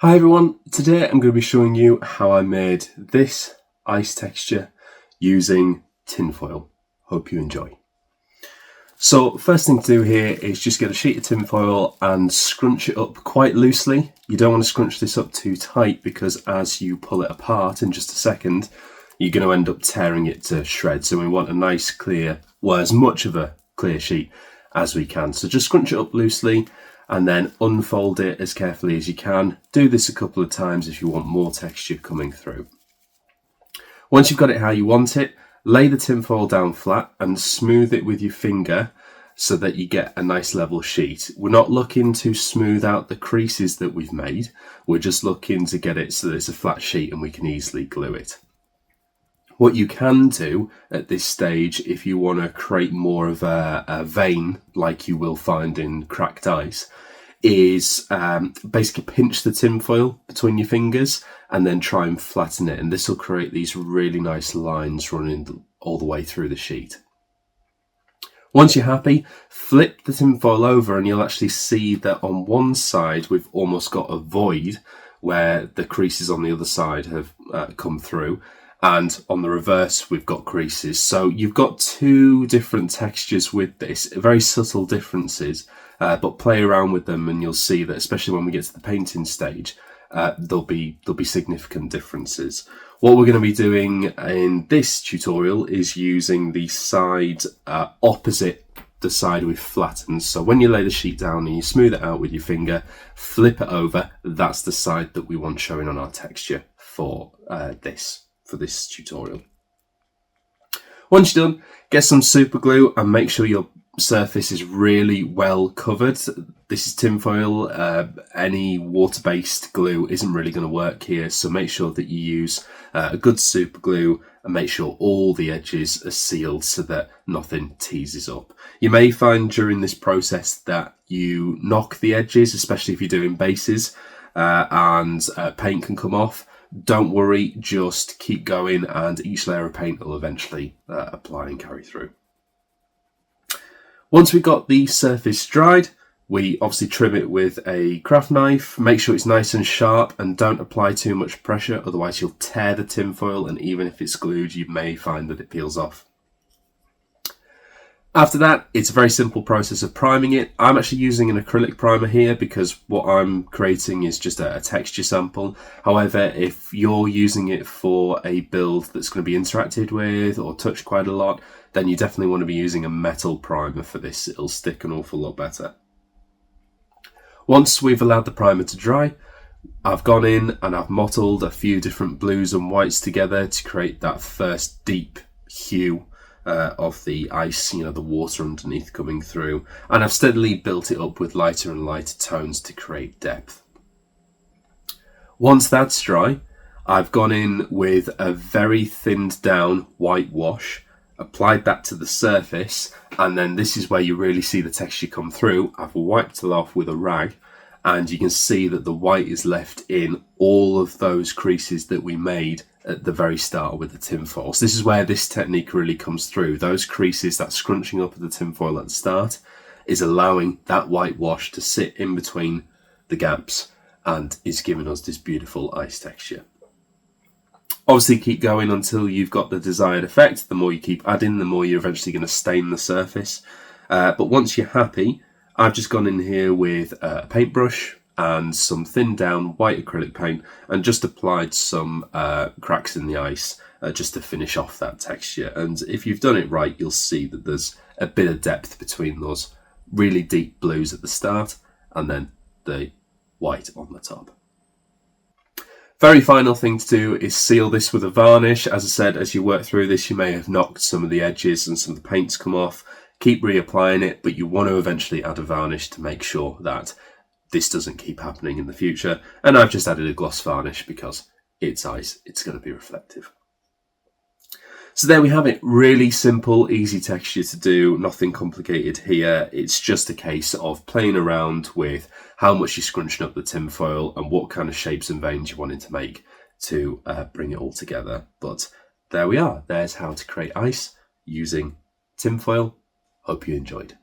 Hi everyone, today I'm going to be showing you how I made this ice texture using tinfoil. Hope you enjoy. So first thing to do here is just get a sheet of tinfoil and scrunch it up quite loosely. You don't want to scrunch this up too tight because as you pull it apart in just a second, you're going to end up tearing it to shreds. So we want a nice clear, well, as much of a clear sheet as we can. So just scrunch it up loosely and then unfold it as carefully as you can. Do this a couple of times if you want more texture coming through. Once you've got it how you want it, lay the tinfoil down flat and smooth it with your finger so that you get a nice level sheet. We're not looking to smooth out the creases that we've made. We're just looking to get it so that it's a flat sheet and we can easily glue it. What you can do at this stage, if you want to create more of a vein like you will find in cracked ice, is basically pinch the tinfoil between your fingers and then try and flatten it. And this will create these really nice lines running all the way through the sheet. Once you're happy, flip the tinfoil over and you'll actually see that on one side we've almost got a void where the creases on the other side have come through. And on the reverse, we've got creases. So you've got two different textures with this, very subtle differences, but play around with them and you'll see that, especially when we get to the painting stage, there'll be significant differences. What we're going to be doing in this tutorial is using the side opposite the side we've flattened. So when you lay the sheet down and you smooth it out with your finger, flip it over, that's the side that we want showing on our texture for this tutorial. Once you're done, get some super glue and make sure your surface is really well covered. This is tinfoil. Any water-based glue isn't really going to work here, so make sure that you use a good super glue and make sure all the edges are sealed so that nothing teases up. You may find during this process that you knock the edges, especially if you're doing bases, and paint can come off. Don't worry, just keep going and each layer of paint will eventually apply and carry through. Once we've got the surface dried, we obviously trim it with a craft knife. Make sure it's nice and sharp and don't apply too much pressure, otherwise you'll tear the tinfoil, and even if it's glued, you may find that it peels off. After that, it's a very simple process of priming it. I'm actually using an acrylic primer here because what I'm creating is just a texture sample. However, if you're using it for a build that's going to be interacted with or touched quite a lot, then you definitely want to be using a metal primer for this. It'll stick an awful lot better. Once we've allowed the primer to dry, I've gone in and I've mottled a few different blues and whites together to create that first deep hue of the ice, the water underneath coming through, and I've steadily built it up with lighter and lighter tones to create depth. Once that's dry, I've gone in with a very thinned down white wash, applied that to the surface, and then this is where you really see the texture come through. I've wiped it off with a rag and you can see that the white is left in all of those creases that we made at the very start with the tinfoil. So this is where this technique really comes through. Those creases, that scrunching up of the tinfoil at the start, is allowing that white wash to sit in between the gaps and is giving us this beautiful ice texture. Obviously keep going until you've got the desired effect. The more you keep adding, the more you're eventually going to stain the surface. But once you're happy, I've just gone in here with a paintbrush and some thinned down white acrylic paint and just applied some cracks in the ice just to finish off that texture. And if you've done it right, you'll see that there's a bit of depth between those really deep blues at the start and then the white on the top. Very final thing to do is seal this with a varnish. As I said, as you work through this, you may have knocked some of the edges and some of the paints come off. Keep reapplying it, but you want to eventually add a varnish to make sure that this doesn't keep happening in the future. And I've just added a gloss varnish because it's ice, it's going to be reflective. So there we have it. Really simple, easy texture to do, nothing complicated here. It's just a case of playing around with how much you're scrunching up the tinfoil and what kind of shapes and veins you wanted to make to bring it all together. But there we are. There's how to create ice using tinfoil. Hope you enjoyed.